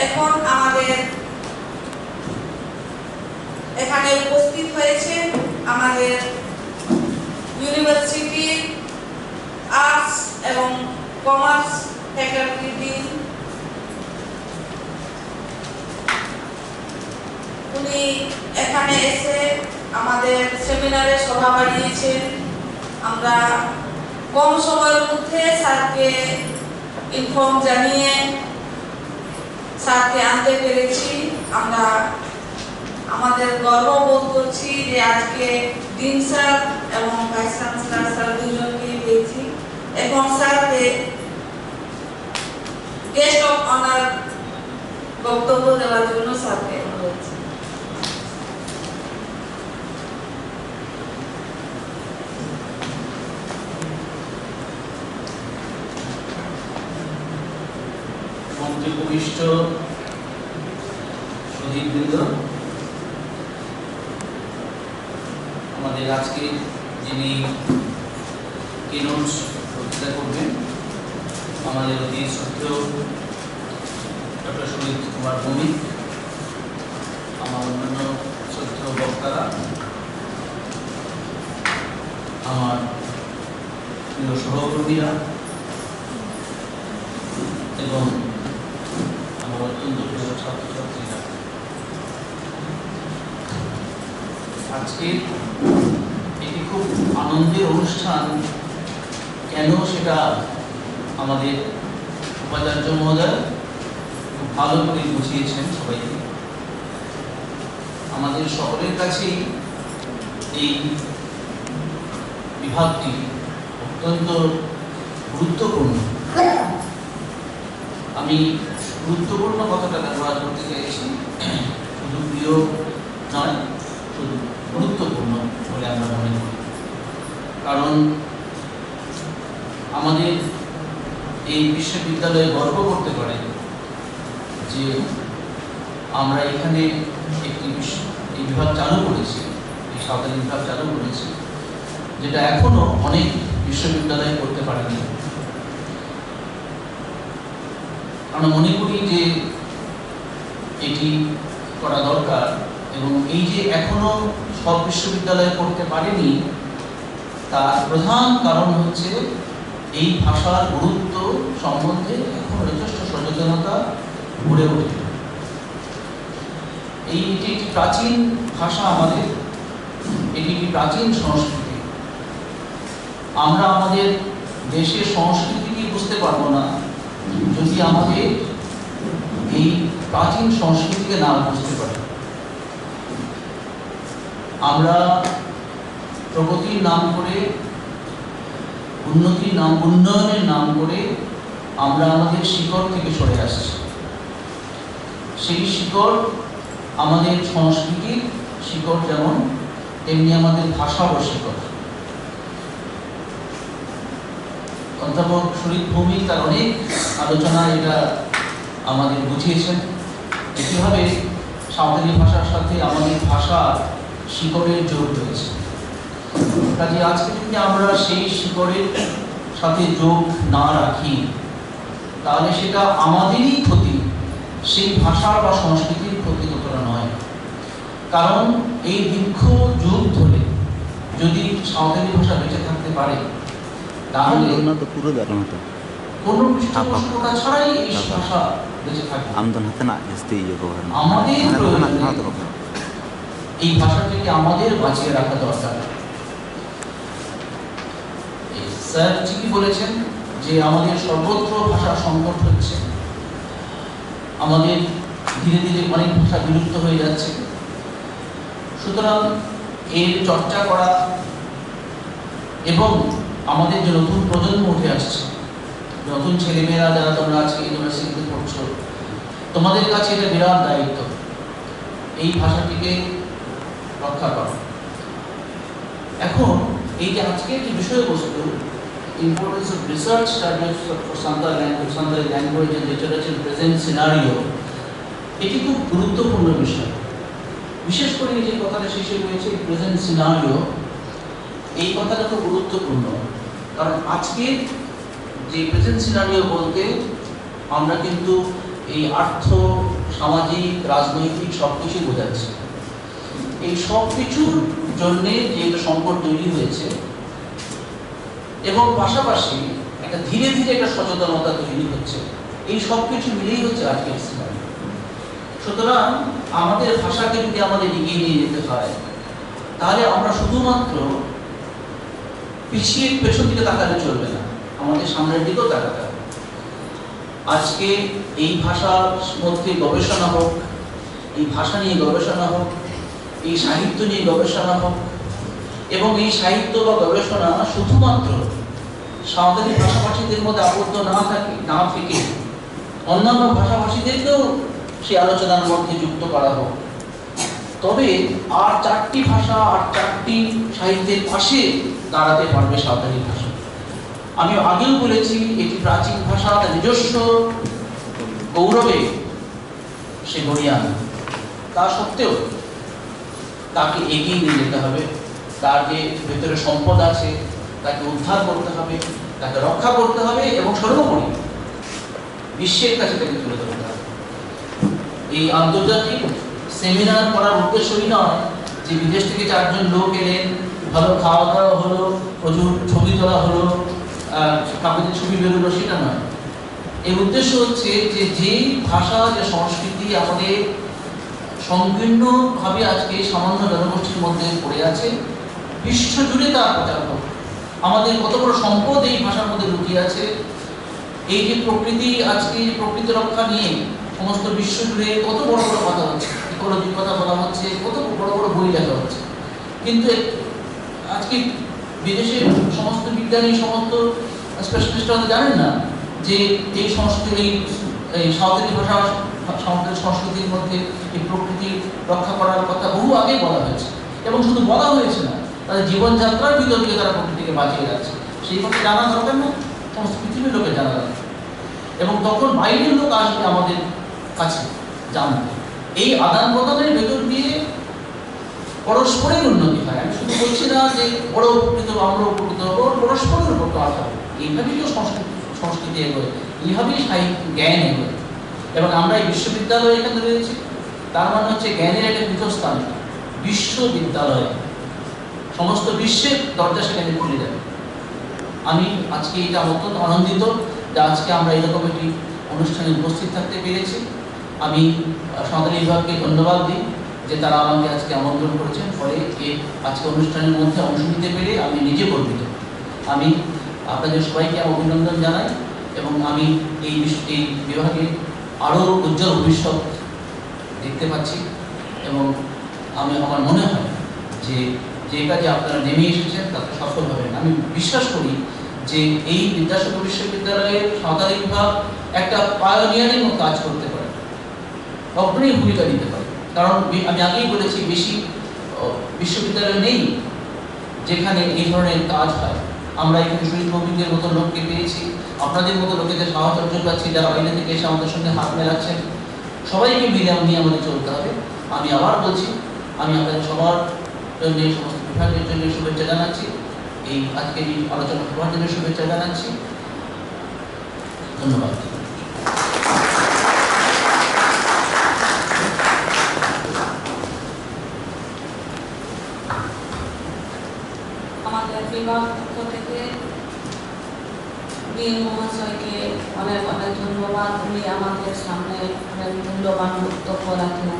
এখন আমাদের এখানে উপস্থিত হয়েছে আমাদের ইউনিভার্সিটির আর্টস এবং কমার্স ফ্যাকাল্টি ডিন। উনি এখানে এসে আমাদের সেমিনারে সভা বানিয়েছেন। আমরা কম সময়ের মধ্যে স্যারকে ইনফর্ম জানিয়ে স্যারকে আনতে পেরেছি। আমরা আমাদের গর্ব বোধ করছি যে আজকে ডিন স্যার এবং ভাইস চ্যান্সেলর স্যার দুজনকেই পেয়েছি। এখন স্যারকে গেস্ট অফ অনার বক্তব্য দেওয়ার জন্য স্যারকে অনুরোধ। মন্ত্রীভূমিষ্ঠ শহীদবৃন্দ, আমাদের আজকে যিনি কিনোট বক্তৃতা করবেন আমাদের অতি শ্রদ্ধেয় ডক্টর সুমিত কুমার ভৌমিক, আমার অন্যান্য শ্রদ্ধেয় বক্তারা, আমার প্রিয় সহকর্মীরা এবং আমার অত্যন্ত প্রিয় ছাত্রছাত্রীরা, আজকে এটি খুব আনন্দের অনুষ্ঠান। কেন সেটা আমাদের উপাচার্য মহোদয় খুব ভালো করে বুঝিয়েছেন সবাইকে। আমাদের সকলের কাছেই এই বিভাগটি অত্যন্ত গুরুত্বপূর্ণ। আমি গুরুত্বপূর্ণ কথাটা ব্যবহার করতে চাইছি, শুধু প্রিয় নয়, শুধু গুরুত্বপূর্ণ বলে আমরা মনে করি। কারণ আমাদের এই বিশ্ববিদ্যালয়ে গর্ব করতে পারে যে আমরা এখানে একটি এই বিভাগ চালু করেছি, এই সাঁওতালি বিভাগ চালু করেছি, যেটা এখনো অনেক বিশ্ববিদ্যালয় করতে পারেনি। আমরা মনে করি যে এটি করা দরকার, এবং এই যে এখনো সব বিশ্ববিদ্যালয় করতে পারেনি তার প্রধান কারণ হচ্ছে এই ভাষার গুরুত্ব সম্বন্ধে এখন যথেষ্ট সচেতনতা গড়ে ওঠে। এটি একটি প্রাচীন ভাষা আমাদের, এটি একটি প্রাচীন সংস্কৃতি। আমরা আমাদের দেশের সংস্কৃতিকে বুঝতে পারবো না যদি আমাদের এই প্রাচীন সংস্কৃতিকে না বুঝতে পারি। আমরা প্রগতির নাম করে, উন্নয়নের নাম করে আমরা আমাদের শিকড় থেকে সরে আসছি। সেই শিকড় আমাদের সংস্কৃতির শিকড়, যেমন তেমনি আমাদের ভাষারও শিকড়। অধ্যাপক সুমিত ভৌমিক তার অনেক আলোচনা এটা আমাদের বুঝিয়েছেন। একইভাবে সাঁওতালি ভাষার সাথে আমাদের ভাষার শিকড়ের যোগ রয়েছে। কাজে আজকে যদি আমরা সেই শিকড়ের সাথে যোগ না রাখি তাহলে সেটা আমাদেরই ক্ষতি, সেই ভাষার বা সংস্কৃতির ক্ষতি কতটা নয়। কারণ এই দীর্ঘ যুগ ধরে যদি সাঁওতালি ভাষা বেঁচে থাকতে পারে তাহলে কোনো পৃষ্ঠপোষকতা ছাড়াই এই ভাষা বেঁচে থাকবে। আমাদের এই ভাষাটিকে আমাদের বাঁচিয়ে রাখা দরকার। স্যার ঠিকই বলেছেন যে আমাদের সর্বত্র ভাষা সংকট হচ্ছে, আমাদের ধীরে ধীরে অনেক ভাষা বিলুপ্ত হয়ে যাচ্ছে। সুতরাং এর চর্চা করা এবং আমাদের যে নতুন প্রজন্ম উঠে আসছে, নতুন ছেলেমেয়েরা যারা তোমরা আজকে ইউনিভার্সিটিতে পড়ছো, তোমাদের কাছে এটা বিরাট দায়িত্ব এই ভাষাটিকে রক্ষা করা। এখন এই যে আজকে যে বিষয়বস্তু, importance of research studies for Santali language and literature present scenario, এটি খুব গুরুত্বপূর্ণ বিষয়। বিশেষ করে এই যে কথাটা শেষে রয়েছে প্রেজেন্ট সিনারিও, এই কথাটা খুব গুরুত্বপূর্ণ। কারণ আজকে যে প্রেজেন্ট সিনারিও বলতে আমরা কিন্তু এই আর্থ সামাজিক রাজনৈতিক সব কিছুই বোঝাচ্ছে। এই সব কিছুর জন্যে যে একটা সংকট তৈরি হয়েছে এবং পাশাপাশি একটা ধীরে ধীরে একটা সচেতনতা তৈরি হচ্ছে, এই সব কিছু মিলেই হচ্ছে আজকের সিনেমা। সুতরাং আমাদের ভাষাকে যদি আমাদের এগিয়ে নিয়ে যেতে হয়, তাহলে আমরা শুধুমাত্র পিছিয়ে পেছন দিকে তাকালে চলবে না, আমাদের সামনের দিকেও তাকাতে হবে। আজকে এই ভাষার মধ্যে গবেষণা হোক, এই ভাষা নিয়ে গবেষণা হোক, এই সাহিত্য নিয়ে গবেষণা হোক, এবং এই সাহিত্য বা গবেষণা শুধুমাত্র সাঁওতালি ভাষাভাষীদের মধ্যে আবদ্ধ না থেকে অন্যান্য ভাষাভাষীদেরকেও সেই আলোচনার মধ্যে যুক্ত করা হোক। তবে আর 4টি ভাষা, আর 4টি সাহিত্যের পাশে দাঁড়াতে পারবে সাঁওতালি ভাষা। আমি আগেও বলেছি, এটি প্রাচীন ভাষা, তার নিজস্ব গৌরবে সে গড়িয়ান। তা সত্ত্বেও তাকে এগিয়ে নিয়ে যেতে হবে, তার যে ভেতরে সম্পদ আছে তাকে উদ্ধার করতে হবে, তাকে রক্ষা করতে হবে এবং সর্বোপরি বিশ্বের কাছে তাকে তুলে ধরতে হবে। এই আন্তর্জাতিক সেমিনার করার উদ্দেশ্যই নয় যে বিদেশ থেকে 4 জন লোক এলেন, ভালো খাওয়া দাওয়া হলো, প্রচুর ছবি তোলা হলো, কাগজের ছবি বেরোলো, সেটা নয়। এর উদ্দেশ্য হচ্ছে যে যেই ভাষা, যে সংস্কৃতি আমাদের সংকীর্ণভাবে আজকে সামান্য জনগোষ্ঠীর মধ্যে পড়ে আছে, বিশ্বজুড়ে তার প্রচার হোক। আমাদের কত বড় সম্পদ এই ভাষার মধ্যে লুকিয়ে আছে। এই যে প্রকৃতি, আজকে প্রকৃতি রক্ষা নিয়ে সমস্ত বিশ্ব জুড়ে কত বড় বড় কথা হচ্ছে, ইকোলজির কথা বলা হচ্ছে, কত বড় বড় বই লেখা হচ্ছে, কিন্তু আজকে বিদেশের সমস্ত বিজ্ঞানী, সমস্ত স্পেশালিস্টরা জানেন না যে এই সংস্কৃতি, এই সাঁওতালি ভাষা, সাঁওতালি সংস্কৃতির মধ্যে এই প্রকৃতি রক্ষা করার কথা বহু আগে বলা হয়েছে। এবং শুধু বলা হয়েছে না, তাদের জীবনযাত্রার ভিতর দিয়ে তারা প্রকৃতিকে বাঁচিয়ে রাখছে। সেই কথা জানা দরকার না, সমস্ত পৃথিবীর লোকের জানা দরকার। এবং তখন বাইরের লোক আসবে আমাদের কাছে জানতে। এই আদান প্রদানের ভেতর দিয়ে পরস্পরের উন্নতি হয়। আমি শুধু বলছি না যে বড় উপকৃত, আমরা উপকৃত হবো, পরস্পরের উপর আসা হবে। এইভাবেই তো সংস্কৃতি এগোয়, এইভাবেই সাহিত্য জ্ঞান এগোয়। এবং আমরা এই বিশ্ববিদ্যালয়ে এখানে রয়েছি, তার মানে হচ্ছে জ্ঞানের একটা পীঠস্থান। বিশ্ববিদ্যালয়ে সমস্ত বিশ্বের দরজা সেখানে খুলে যাবে। আমি আজকে এটা অত্যন্ত আনন্দিত যে আজকে আমরা এরকম একটি অনুষ্ঠানে উপস্থিত থাকতে পেরেছি। আমি সাঁওতালি বিভাগকে ধন্যবাদ দিই যে তারা আমাকে আজকে আমন্ত্রণ করেছেন, ফলে এই আজকে অনুষ্ঠানের মধ্যে অংশ নিতে পেরে আমি নিজে গর্বিত। আমি আপনাদের সবাইকে অভিনন্দন জানাই এবং আমি এই বিভাগে আরও উজ্জ্বল ভবিষ্যৎ দেখতে পাচ্ছি। এবং আমার মনে হয় যে কাজে আপনারা নেমে এসেছেন তাতে সফল হবেন। আমি বিশ্বাস করি যে এই বিদ্যাসাগর বিশ্ববিদ্যালয়ের সাঁওতালি বিভাগ একটা পায়োনিয়ারের মতো কাজ করতে পারে, অগ্রণী ভূমিকা নিতে পারে। কারণ আমি আগেই বলেছি, বেশি বিশ্ববিদ্যালয় নেই যেখানে এই ধরনের কাজ হয়। আমরা এখানে শহীদ ভৌমিকের মতো লোককে পেয়েছি, আপনাদের মতো লোকেদের সাহচর্য পাচ্ছি, যারা বাইরে থেকে এসে আমাদের সঙ্গে হাত মেলাচ্ছেন। সবাইকে মিলে নিয়ে আমাদের চলতে হবে। আমি আবার বলছি, আমি আপনাদের সবার জন্য, সমস্ত বিভাগের জন্য শুভেচ্ছা জানাচ্ছি, এই আজকের এই আলোচনা সবার জন্য শুভেচ্ছা জানাচ্ছি। ধন্যবাদ। আমাদের বিভাগ পক্ষ থেকে বীর মহাশয়কে অনেক অনেক ধন্যবাদ। উনি আমাদের সামনে মূল্যবান বক্তব্য রাখেন।